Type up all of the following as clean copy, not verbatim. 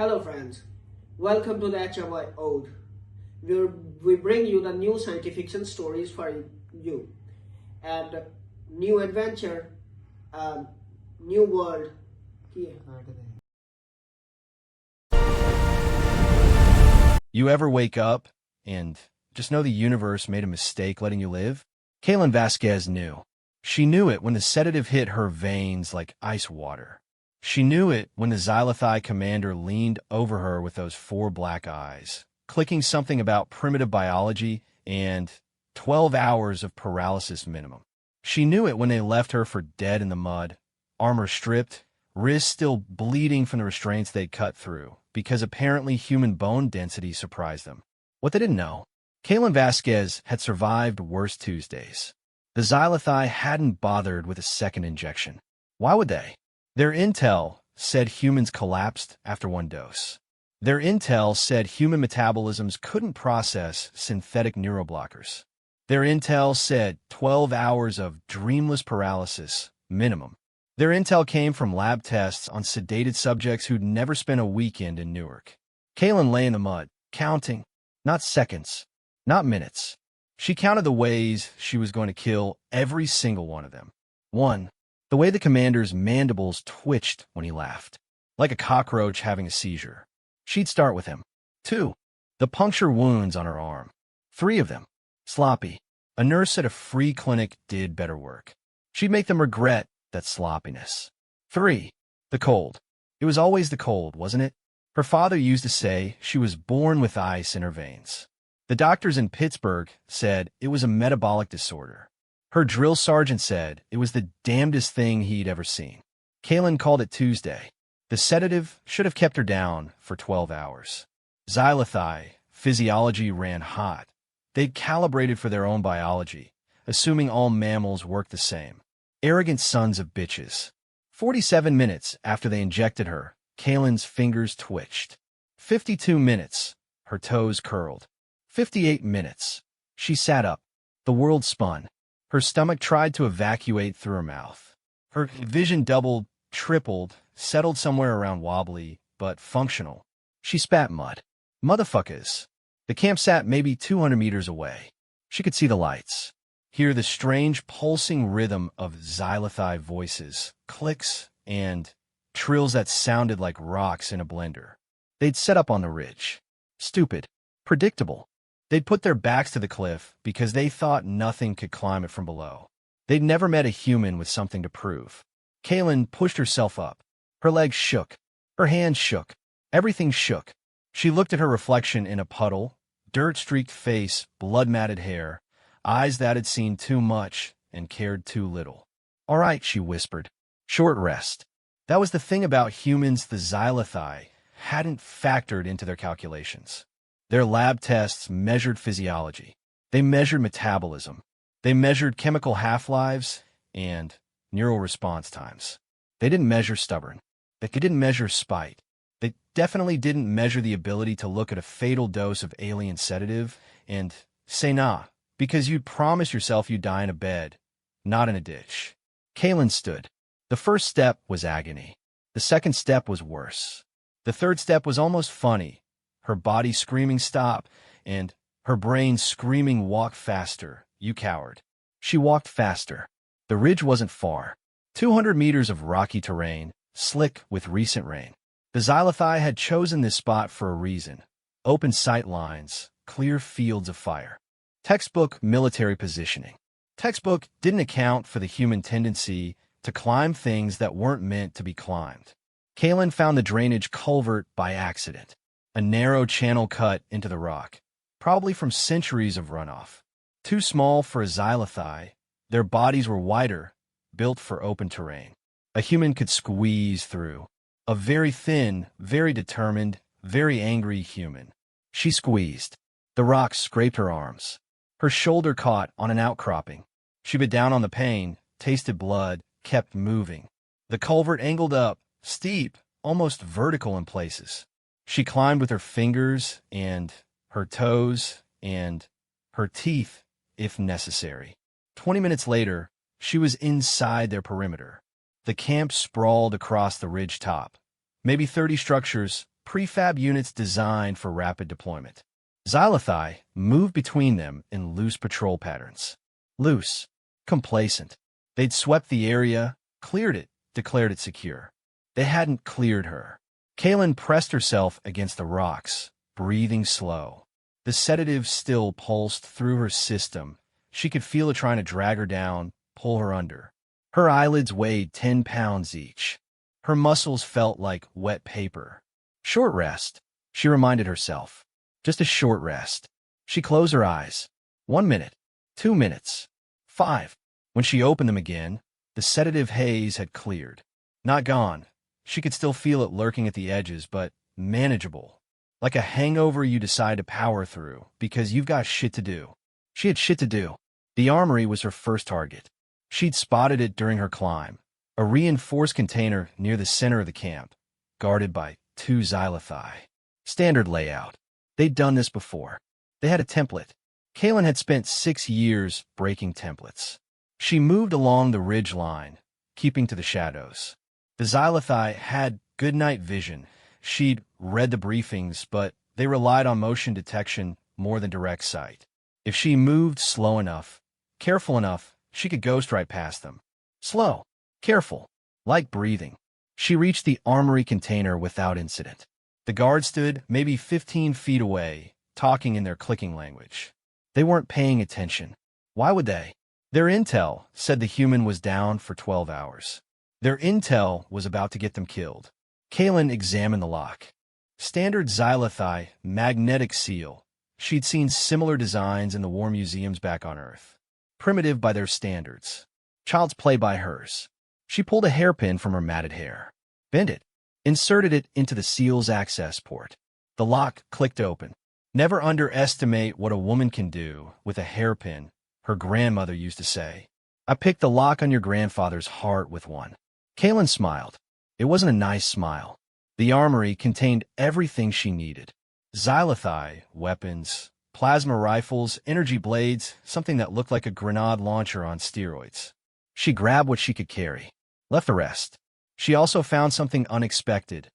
Hello friends, welcome to the HFY Ode, where we bring you the new science fiction stories for you, and new adventure, and new world. You ever wake up and just know the universe made a mistake letting you live? Kaylin Vasquez knew. She knew it when the sedative hit her veins like ice water. She knew it when the Xylothai commander leaned over her with those four black eyes, clicking something about primitive biology and 12 hours of paralysis minimum. She knew it when they left her for dead in the mud, armor stripped, wrists still bleeding from the restraints they'd cut through, because apparently human bone density surprised them. What they didn't know, Kaylin Vasquez had survived worse Tuesdays. The Xylothai hadn't bothered with a second injection. Why would they? Their intel said humans collapsed after one dose. Their intel said human metabolisms couldn't process synthetic neuroblockers. Their intel said 12 hours of dreamless paralysis, minimum. Their intel came from lab tests on sedated subjects who'd never spent a weekend in Newark. Kaylin lay in the mud, counting, not seconds, not minutes. She counted the ways she was going to kill every single one of them. 1. The way the commander's mandibles twitched when he laughed, like a cockroach having a seizure. She'd start with him. 2. The puncture wounds on her arm. 3 of them. Sloppy. A nurse at a free clinic did better work. She'd make them regret that sloppiness. 3. The cold. It was always the cold, wasn't it? Her father used to say she was born with ice in her veins. The doctors in Pittsburgh said it was a metabolic disorder. Her drill sergeant said it was the damnedest thing he'd ever seen. Kaylin called it Tuesday. The sedative should have kept her down for 12 hours. Xylothai physiology ran hot. They'd calibrated for their own biology, assuming all mammals worked the same. Arrogant sons of bitches. 47 minutes after they injected her, Kaylin's fingers twitched. 52 minutes, her toes curled. 58 minutes. She sat up. The world spun. Her stomach tried to evacuate through her mouth. Her vision doubled, tripled, settled somewhere around wobbly, but functional. She spat mud. Motherfuckers. The camp sat maybe 200 meters away. She could see the lights, hear the strange pulsing rhythm of Xylothai voices, clicks, and trills that sounded like rocks in a blender. They'd set up on the ridge. Stupid. Predictable. They'd put their backs to the cliff because they thought nothing could climb it from below. They'd never met a human with something to prove. Kaylin pushed herself up. Her legs shook. Her hands shook. Everything shook. She looked at her reflection in a puddle, dirt-streaked face, blood-matted hair, eyes that had seen too much and cared too little. All right, she whispered. Short rest. That was the thing about humans the Xylothai hadn't factored into their calculations. Their lab tests measured physiology. They measured metabolism. They measured chemical half-lives and neural response times. They didn't measure stubborn. They didn't measure spite. They definitely didn't measure the ability to look at a fatal dose of alien sedative and say nah, because you'd promise yourself you'd die in a bed, not in a ditch. Kaylin stood. The first step was agony. The second step was worse. The third step was almost funny. Her body screaming stop, and her brain screaming walk faster, you coward. She walked faster. The ridge wasn't far. 200 meters of rocky terrain, slick with recent rain. The Xylothai had chosen this spot for a reason. Open sight lines, clear fields of fire. Textbook military positioning. Textbook didn't account for the human tendency to climb things that weren't meant to be climbed. Kaylin found the drainage culvert by accident. A narrow channel cut into the rock, probably from centuries of runoff. Too small for a Xylothai, their bodies were wider, built for open terrain. A human could squeeze through. A very thin, very determined, very angry human. She squeezed. The rock scraped her arms. Her shoulder caught on an outcropping. She bit down on the pain, tasted blood, kept moving. The culvert angled up, steep, almost vertical in places. She climbed with her fingers and her toes and her teeth, if necessary. 20 minutes later, she was inside their perimeter. The camp sprawled across the ridge top. Maybe 30 structures, prefab units designed for rapid deployment. Xylothai moved between them in loose patrol patterns. Loose, complacent. They'd swept the area, cleared it, declared it secure. They hadn't cleared her. Kaylin pressed herself against the rocks, breathing slow. The sedative still pulsed through her system. She could feel it trying to drag her down, pull her under. Her eyelids weighed 10 pounds each. Her muscles felt like wet paper. Short rest, she reminded herself. Just a short rest. She closed her eyes. 1 minute. 2 minutes. 5. When she opened them again, the sedative haze had cleared. Not gone. She could still feel it lurking at the edges, but manageable. Like a hangover you decide to power through, because you've got shit to do. She had shit to do. The armory was her first target. She'd spotted it during her climb. A reinforced container near the center of the camp, guarded by 2 Xylothai. Standard layout. They'd done this before. They had a template. Kaylin had spent 6 years breaking templates. She moved along the ridge line, keeping to the shadows. The Xylothai had good night vision. She'd read the briefings, but they relied on motion detection more than direct sight. If she moved slow enough, careful enough, she could ghost right past them. Slow, careful, like breathing. She reached the armory container without incident. The guards stood maybe 15 feet away, talking in their clicking language. They weren't paying attention. Why would they? Their intel said the human was down for 12 hours. Their intel was about to get them killed. Kaylin examined the lock. Standard Xylothai magnetic seal. She'd seen similar designs in the war museums back on Earth. Primitive by their standards. Child's play by hers. She pulled a hairpin from her matted hair. Bent it. Inserted it into the seal's access port. The lock clicked open. Never underestimate what a woman can do with a hairpin, her grandmother used to say. I picked the lock on your grandfather's heart with one. Kaylin smiled. It wasn't a nice smile. The armory contained everything she needed. Xylothai, weapons, plasma rifles, energy blades, something that looked like a grenade launcher on steroids. She grabbed what she could carry. Left the rest. She also found something unexpected,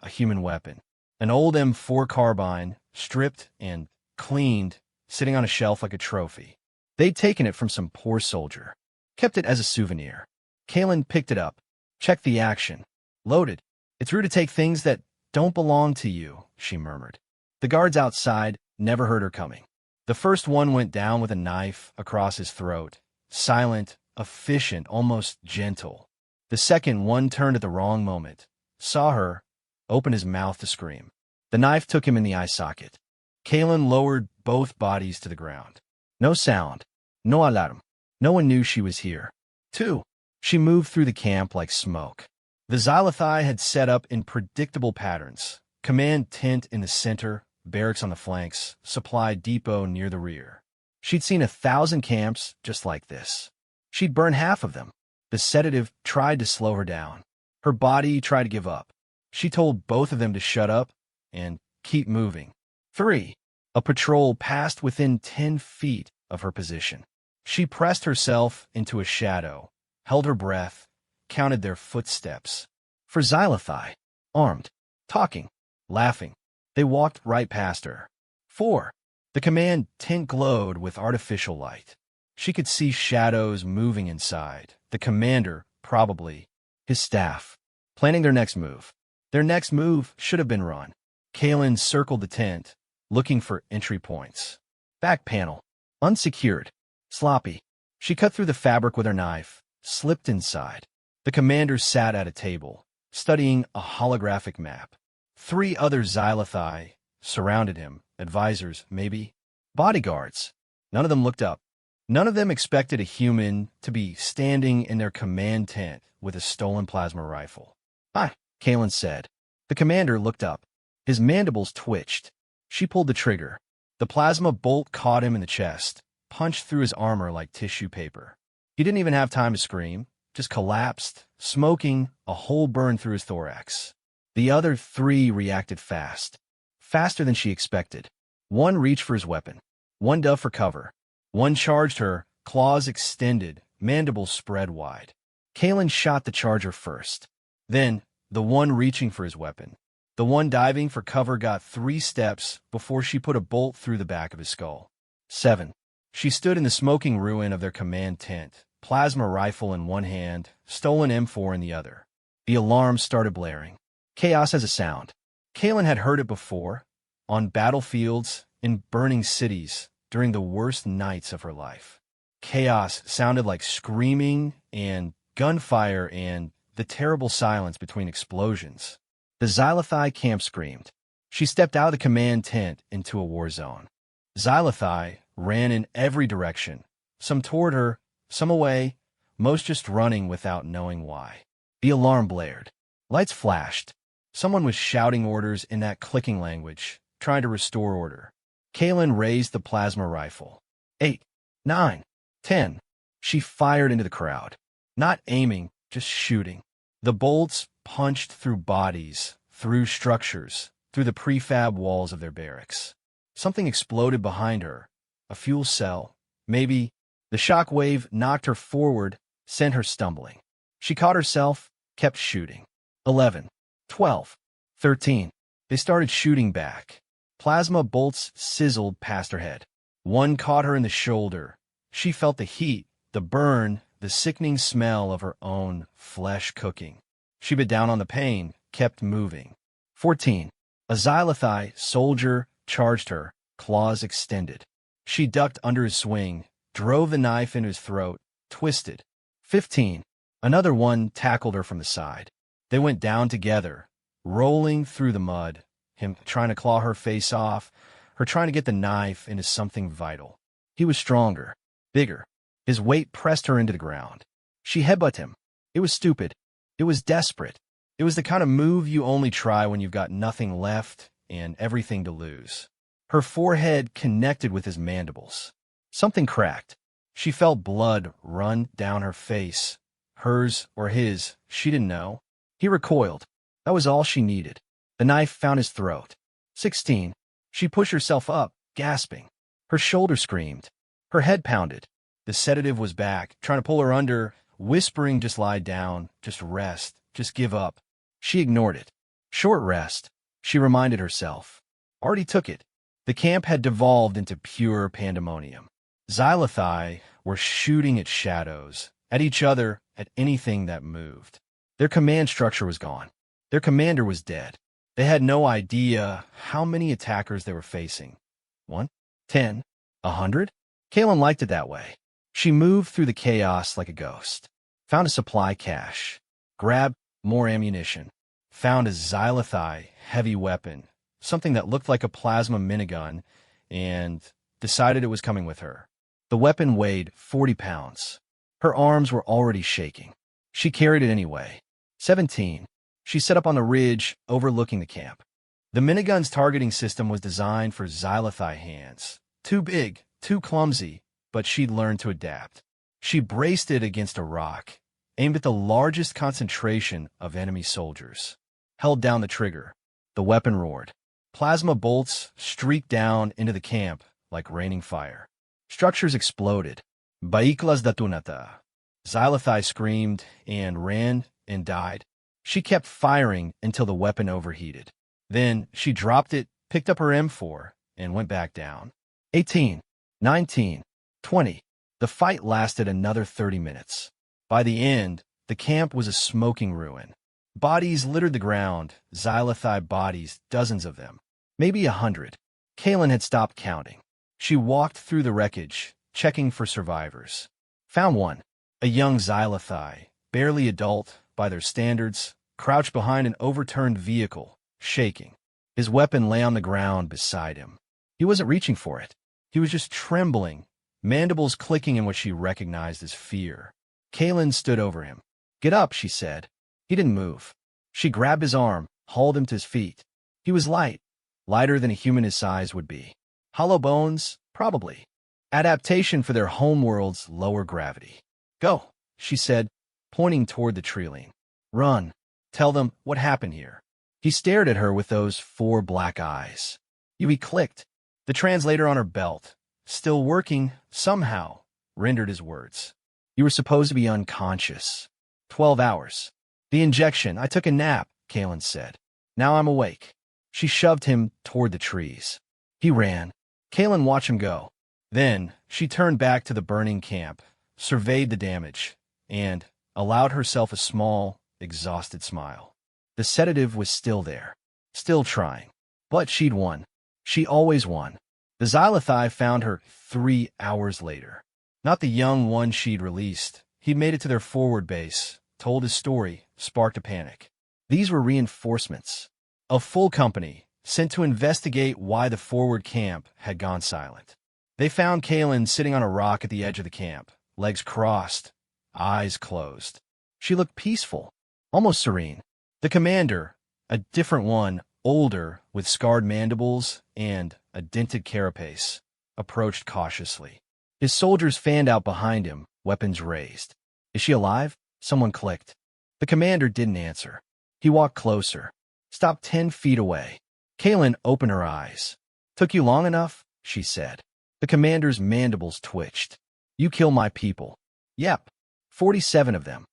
a human weapon. An old M4 carbine, stripped and cleaned, sitting on a shelf like a trophy. They'd taken it from some poor soldier. Kept it as a souvenir. Kaylin picked it up. Checked the action. Loaded. It's rude to take things that don't belong to you, she murmured. The guards outside never heard her coming. The first one went down with a knife across his throat. Silent, efficient, almost gentle. The second one turned at the wrong moment. Saw her, opened his mouth to scream. The knife took him in the eye socket. Kaylin lowered both bodies to the ground. No sound. No alarm. No one knew she was here. 2. She moved through the camp like smoke. The Xylothai had set up in predictable patterns. Command tent in the center, barracks on the flanks, supply depot near the rear. She'd seen 1,000 camps just like this. She'd burned half of them. The sedative tried to slow her down. Her body tried to give up. She told both of them to shut up and keep moving. 3. A patrol passed within 10 feet of her position. She pressed herself into a shadow, held her breath, counted their footsteps. For Xylothai, armed, talking, laughing, they walked right past her. 4. The command tent glowed with artificial light. She could see shadows moving inside. The commander, probably, his staff, planning their next move. Their next move should have been run. Kaylin circled the tent, looking for entry points. Back panel. Unsecured. Sloppy. She cut through the fabric with her knife, slipped inside. The commander sat at a table, studying a holographic map. 3 other Xylothai surrounded him, advisors, maybe. Bodyguards. None of them looked up. None of them expected a human to be standing in their command tent with a stolen plasma rifle. Hi, Kaylin said. The commander looked up. His mandibles twitched. She pulled the trigger. The plasma bolt caught him in the chest, punched through his armor like tissue paper. He didn't even have time to scream, just collapsed, smoking, a hole burned through his thorax. The other 3 reacted fast. Faster than she expected. One reached for his weapon. One dove for cover. One charged her, claws extended, mandibles spread wide. Kaylin shot the charger first. Then, the one reaching for his weapon. The The one diving for cover got 3 steps before she put a bolt through the back of his skull. 7. She stood in the smoking ruin of their command tent, plasma rifle in one hand, stolen M4 in the other. The alarm started blaring. Chaos has a sound. Kaylin had heard it before, on battlefields, in burning cities, during the worst nights of her life. Chaos sounded like screaming and gunfire and the terrible silence between explosions. The Xylothai camp screamed. She stepped out of the command tent into a war zone. Xylothai ran in every direction, some toward her, some away, most just running without knowing why. The alarm blared. Lights flashed. Someone was shouting orders in that clicking language, trying to restore order. Kaylin raised the plasma rifle. 8, 9, 10. She fired into the crowd. Not aiming, just shooting. The bolts punched through bodies, through structures, through the prefab walls of their barracks. Something exploded behind her. A fuel cell. Maybe. The shock wave knocked her forward, sent her stumbling. She caught herself, kept shooting. 11, 12, 13. They started shooting back. Plasma bolts sizzled past her head. One caught her in the shoulder. She felt the heat, the burn, the sickening smell of her own flesh cooking. She bit down on the pain, kept moving. 14. A Xylothai soldier charged her, claws extended. She ducked under his swing, drove the knife into his throat, twisted. 15. Another one tackled her from the side. They went down together, rolling through the mud, him trying to claw her face off, her trying to get the knife into something vital. He was stronger, bigger. His weight pressed her into the ground. She headbutted him. It was stupid. It was desperate. It was the kind of move you only try when you've got nothing left and everything to lose. Her forehead connected with his mandibles. Something cracked. She felt blood run down her face. Hers or his, she didn't know. He recoiled. That was all she needed. The knife found his throat. 16. She pushed herself up, gasping. Her shoulder screamed. Her head pounded. The sedative was back, trying to pull her under, whispering, just lie down, just rest, just give up. She ignored it. Short rest, she reminded herself. Already took it. The camp had devolved into pure pandemonium. Xylothai were shooting at shadows, at each other, at anything that moved. Their command structure was gone. Their commander was dead. They had no idea how many attackers they were facing. 1, 10, 100? Kaylin liked it that way. She moved through the chaos like a ghost. Found a supply cache. Grabbed more ammunition. Found a Xylothai heavy weapon, something that looked like a plasma minigun, and decided it was coming with her. The weapon weighed 40 pounds. Her arms were already shaking. She carried it anyway. 17. She set up on the ridge overlooking the camp. The minigun's targeting system was designed for Xylothai hands. Too big, too clumsy, but she'd learned to adapt. She braced it against a rock, aimed at the largest concentration of enemy soldiers. Held down the trigger. The weapon roared. Plasma bolts streaked down into the camp like raining fire. Structures exploded. Baiklas datunata. Xylothai screamed and ran and died. She kept firing until the weapon overheated. Then she dropped it, picked up her M4, and went back down. 18, 19, 20. The fight lasted another 30 minutes. By the end, the camp was a smoking ruin. Bodies littered the ground, Xylothai bodies, dozens of them. Maybe 100. Kaylin had stopped counting. She walked through the wreckage, checking for survivors. Found one, a young Xylothai, barely adult by their standards, crouched behind an overturned vehicle, shaking. His weapon lay on the ground beside him. He wasn't reaching for it. He was just trembling, mandibles clicking in what she recognized as fear. Kaylin stood over him. "Get up," she said. He didn't move. She grabbed his arm, hauled him to his feet. He was light, lighter than a human his size would be. Hollow bones? Probably. Adaptation for their homeworld's lower gravity. "Go," she said, pointing toward the treeline. "Run. Tell them what happened here." He stared at her with those 4 black eyes. He clicked. The translator on her belt, still working, somehow, rendered his words. "You were supposed to be unconscious. 12 hours. The injection. I took a nap," Kaylin said. Now I'm awake. She shoved him toward the trees. He ran. Kalen watched him go. Then she turned back to the burning camp, surveyed the damage, and allowed herself a small, exhausted smile. The sedative was still there, still trying. But she'd won. She always won. The Xylothai found her 3 hours later. Not the young one she'd released. He'd made it to their forward base, told his story, sparked a panic. These were reinforcements. A full company, sent to investigate why the forward camp had gone silent. They found Kalen sitting on a rock at the edge of the camp, legs crossed, eyes closed. She looked peaceful, almost serene. The commander, a different one, older, with scarred mandibles and a dented carapace, approached cautiously. His soldiers fanned out behind him, weapons raised. Is she alive? Someone clicked. The commander didn't answer. He walked closer, stopped 10 feet away. Kalen opened her eyes. Took you long enough? She said. The commander's mandibles twitched. You kill my people. Yep. 47 of them.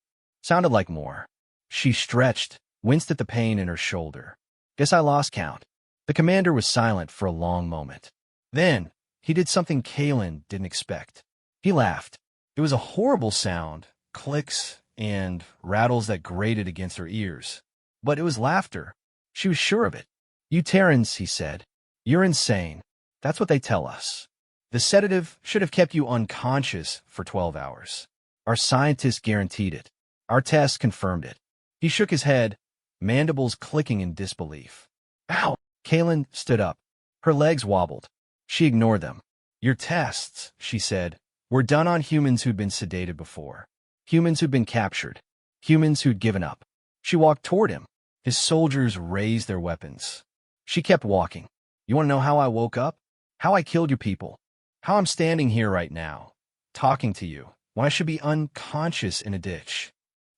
Sounded like more. She stretched, winced at the pain in her shoulder. Guess I lost count. The commander was silent for a long moment. Then, he did something Kalen didn't expect. He laughed. It was a horrible sound, clicks and rattles that grated against her ears. But it was laughter. She was sure of it. You Terrans, he said. You're insane. That's what they tell us. The sedative should have kept you unconscious for 12 hours. Our scientists guaranteed it. Our tests confirmed it. He shook his head, mandibles clicking in disbelief. Ow! Kalen stood up. Her legs wobbled. She ignored them. Your tests, she said, were done on humans who'd been sedated before. Humans who'd been captured. Humans who'd given up. She walked toward him. His soldiers raised their weapons. She kept walking. You want to know how I woke up? How I killed your people? How I'm standing here right now, talking to you, when I should be unconscious in a ditch?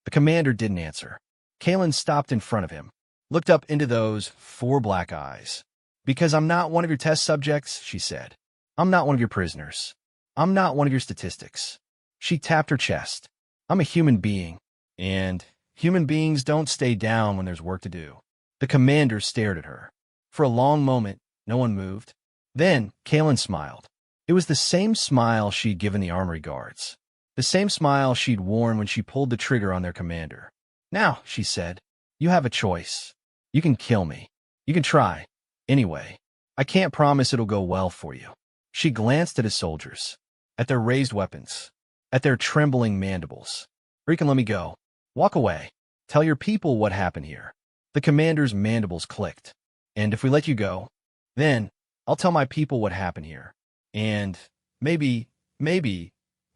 The commander didn't answer. Kalen stopped in front of him, looked up into those 4 black eyes. Because I'm not one of your test subjects, she said. I'm not one of your prisoners. I'm not one of your statistics. She tapped her chest. I'm a human being, and human beings don't stay down when there's work to do. The commander stared at her. For a long moment, no one moved. Then, Kalen smiled. It was the same smile she'd given the armory guards. The same smile she'd worn when she pulled the trigger on their commander. Now, she said, you have a choice. You can kill me. You can try. Anyway, I can't promise it'll go well for you. She glanced at his soldiers, at their raised weapons, at their trembling mandibles. Or you can let me go. Walk away. Tell your people what happened here. The commander's mandibles clicked. And if we let you go, then I'll tell my people what happened here. And maybe,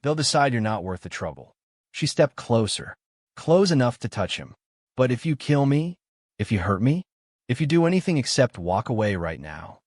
they'll decide you're not worth the trouble. She stepped closer, close enough to touch him. But if you kill me, if you hurt me, if you do anything except walk away right now.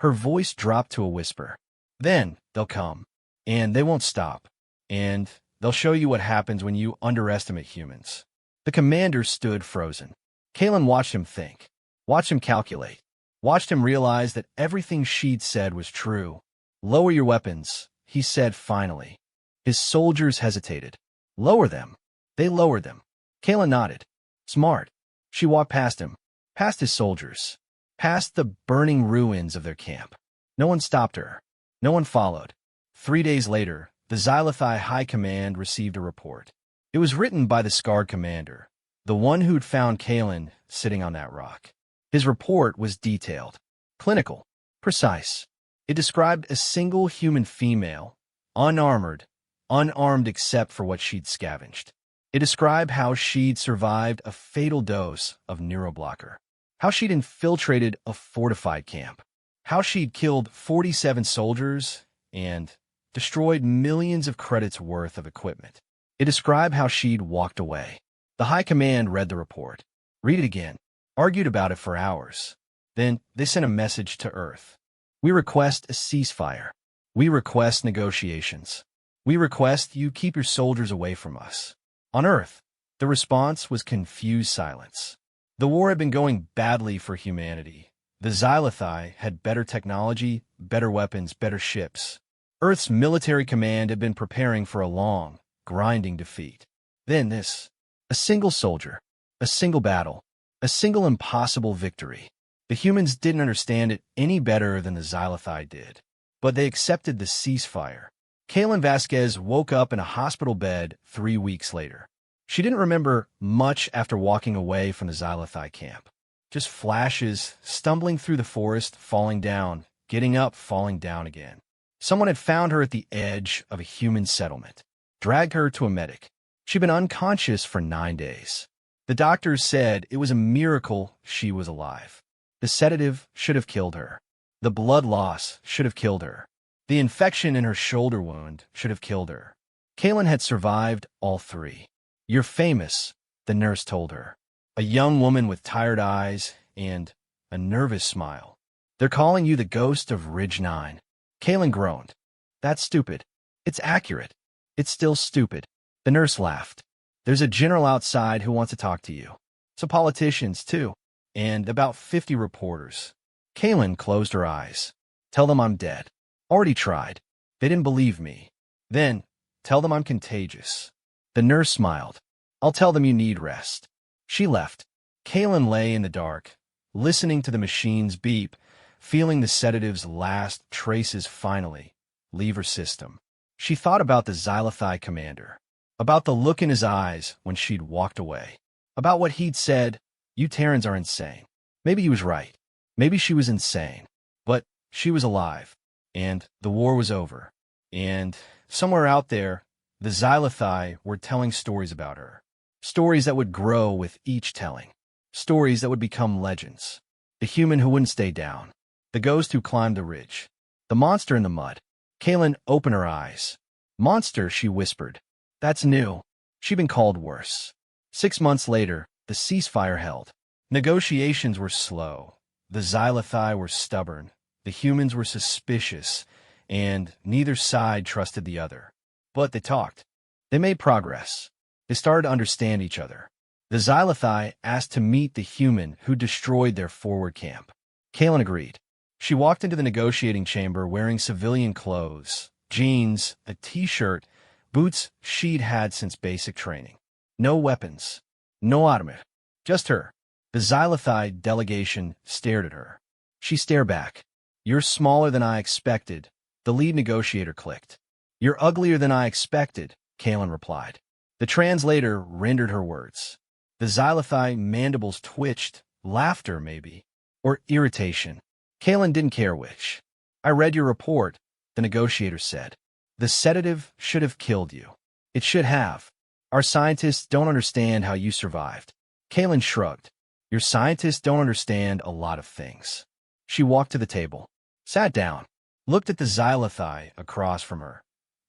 Her voice dropped to a whisper. Then they'll come, and they won't stop, and they'll show you what happens when you underestimate humans. The commander stood frozen. Kalen watched him think, watched him calculate, watched him realize that everything she'd said was true. Lower your weapons, he said finally. His soldiers hesitated. Lower them. They lowered them. Kalen nodded. Smart. She walked past him, past his soldiers, past the burning ruins of their camp. No one stopped her. No one followed. 3 days later, the Xylothai High Command received a report. It was written by the scarred commander, the one who'd found Kalen sitting on that rock. His report was detailed, clinical, precise. It described a single human female, unarmored, unarmed except for what she'd scavenged. It described how she'd survived a fatal dose of neuroblocker, how she'd infiltrated a fortified camp, how she'd killed 47 soldiers and destroyed millions of credits worth of equipment. It described how she'd walked away. The High Command read the report, read it again, argued about it for hours. Then they sent a message to Earth. We request a ceasefire. We request negotiations. We request you keep your soldiers away from us. On Earth, the response was confused silence. The war had been going badly for humanity. The Xylothai had better technology, better weapons, better ships. Earth's military command had been preparing for a long, grinding defeat. Then this. A single soldier. A single battle. A single impossible victory. The humans didn't understand it any better than the Xylothai did. But they accepted the ceasefire. Kaylin Vasquez woke up in a hospital bed 3 weeks later. She didn't remember much after walking away from the Xylothai camp. Just flashes, stumbling through the forest, falling down, getting up, falling down again. Someone had found her at the edge of a human settlement, dragged her to a medic. She'd been unconscious for 9 days. The doctors said it was a miracle she was alive. The sedative should have killed her. The blood loss should have killed her. The infection in her shoulder wound should have killed her. Kaylin had survived all 3. "You're famous," the nurse told her. A young woman with tired eyes and a nervous smile. "They're calling you the ghost of Ridge 9. Kaylin groaned. "That's stupid." "It's accurate." "It's still stupid." The nurse laughed. "There's a general outside who wants to talk to you. Some politicians, too, and about 50 reporters." Kaylin closed her eyes. "Tell them I'm dead. Already tried. They didn't believe me. Then, tell them I'm contagious." The nurse smiled. "I'll tell them you need rest." She left. Kaylin lay in the dark, listening to the machines beep, feeling the sedative's last traces finally leave her system. She thought about the Xylothai commander, about the look in his eyes when she'd walked away, about what he'd said, "You Terrans are insane." Maybe he was right. Maybe she was insane. But she was alive, and the war was over. And somewhere out there, the Xylothai were telling stories about her. Stories that would grow with each telling. Stories that would become legends. The human who wouldn't stay down. The ghost who climbed the ridge. The monster in the mud. Kaylin opened her eyes. "Monster," she whispered. "That's new." She'd been called worse. 6 months later, the ceasefire held. Negotiations were slow. The Xylothai were stubborn. The humans were suspicious, and neither side trusted the other. But they talked. They made progress. They started to understand each other. The Xylothai asked to meet the human who destroyed their forward camp. Kaylin agreed. She walked into the negotiating chamber wearing civilian clothes, jeans, a t-shirt, boots she'd had since basic training. No weapons. No armor. Just her. The Xylothai delegation stared at her. She stared back. "You're smaller than I expected," the lead negotiator clicked. "You're uglier than I expected," Kaylin replied. The translator rendered her words. The Xylothai mandibles twitched, laughter maybe, or irritation. Kaylin didn't care which. "I read your report," the negotiator said. "The sedative should have killed you. It should have. Our scientists don't understand how you survived." Kaylin shrugged. "Your scientists don't understand a lot of things." She walked to the table, sat down, looked at the Xylothai across from her.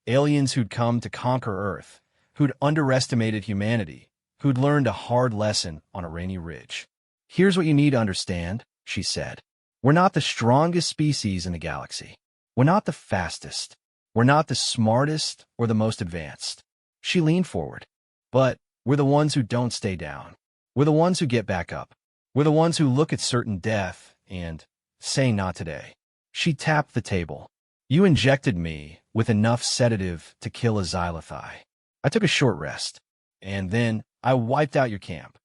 Aliens who'd come to conquer Earth, who'd underestimated humanity, who'd learned a hard lesson on a rainy ridge. "Here's what you need to understand," she said. "We're not the strongest species in the galaxy. We're not the fastest. We're not the smartest or the most advanced." She leaned forward. "But we're the ones who don't stay down. We're the ones who get back up. We're the ones who look at certain death and say not today." She tapped the table. "You injected me with enough sedative to kill a Xylothai. I took a short rest, and then I wiped out your camp."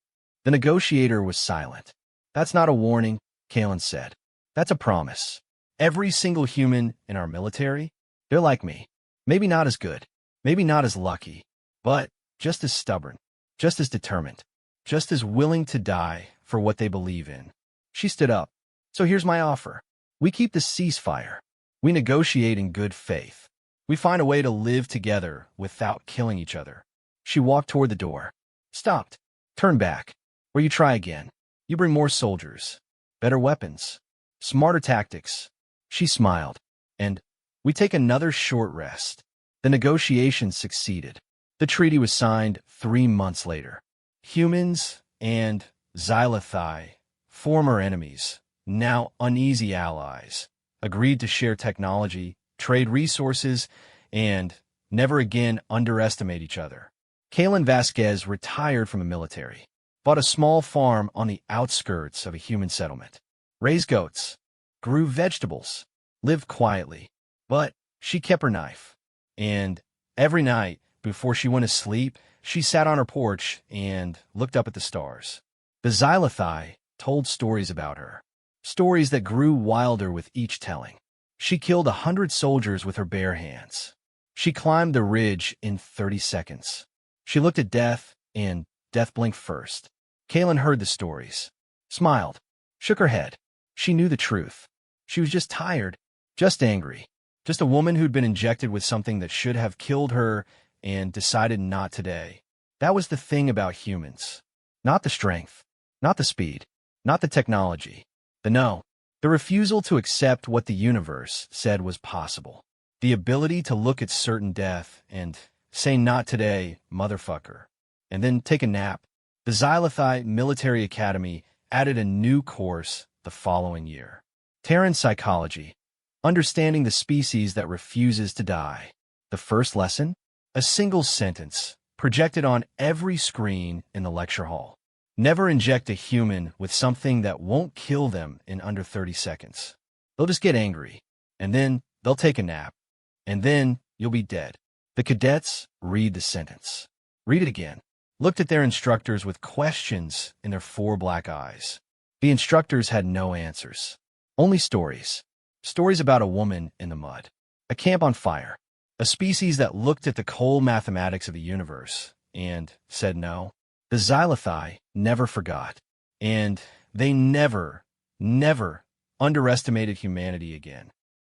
The negotiator was silent. "That's not a warning," Kaylin said. "That's a promise. Every single human in our military, they're like me. Maybe not as good, maybe not as lucky, but just as stubborn, just as determined, just as willing to die for what they believe in." She stood up. "So here's my offer. We keep the ceasefire. We negotiate in good faith. We find a way to live together without killing each other." She walked toward the door. Stopped. Turned back. "Or you try again. You bring more soldiers. Better weapons. Smarter tactics." She smiled. "And we take another short rest." The negotiations succeeded. The treaty was signed 3 months later. Humans and Xylothai, former enemies, now uneasy allies, agreed to share technology, trade resources, and never again underestimate each other. Kaylin Vasquez retired from the military, bought a small farm on the outskirts of a human settlement, raised goats, grew vegetables, lived quietly, but she kept her knife. And every night, before she went to sleep, she sat on her porch and looked up at the stars. The The Xylothai told stories about her, stories that grew wilder with each telling. She killed 100 soldiers with her bare hands. She climbed the ridge in 30 seconds. She looked at death, and death blinked first. Kaylin heard the stories, smiled, shook her head. She knew the truth. She was just tired, just angry, just a woman who'd been injected with something that should have killed her and decided not today. That was the thing about humans. Not the strength, not the speed, not the technology. The refusal to accept what the universe said was possible. The ability to look at certain death and say not today, motherfucker, and then take a nap. The Xylothai Military Academy added a new course the following year. Terran Psychology, Understanding the Species That Refuses to Die. The first lesson? A single sentence, projected on every screen in the lecture hall. Never inject a human with something that won't kill them in under 30 seconds. They'll just get angry, and then they'll take a nap, and then you'll be dead. The cadets read the sentence, read it again, looked at their instructors with questions in their 4 black eyes. The instructors had no answers, only stories. Stories about a woman in the mud, a camp on fire, a species that looked at the cold mathematics of the universe and said no. The Xylothai never forgot, and they never underestimated humanity again.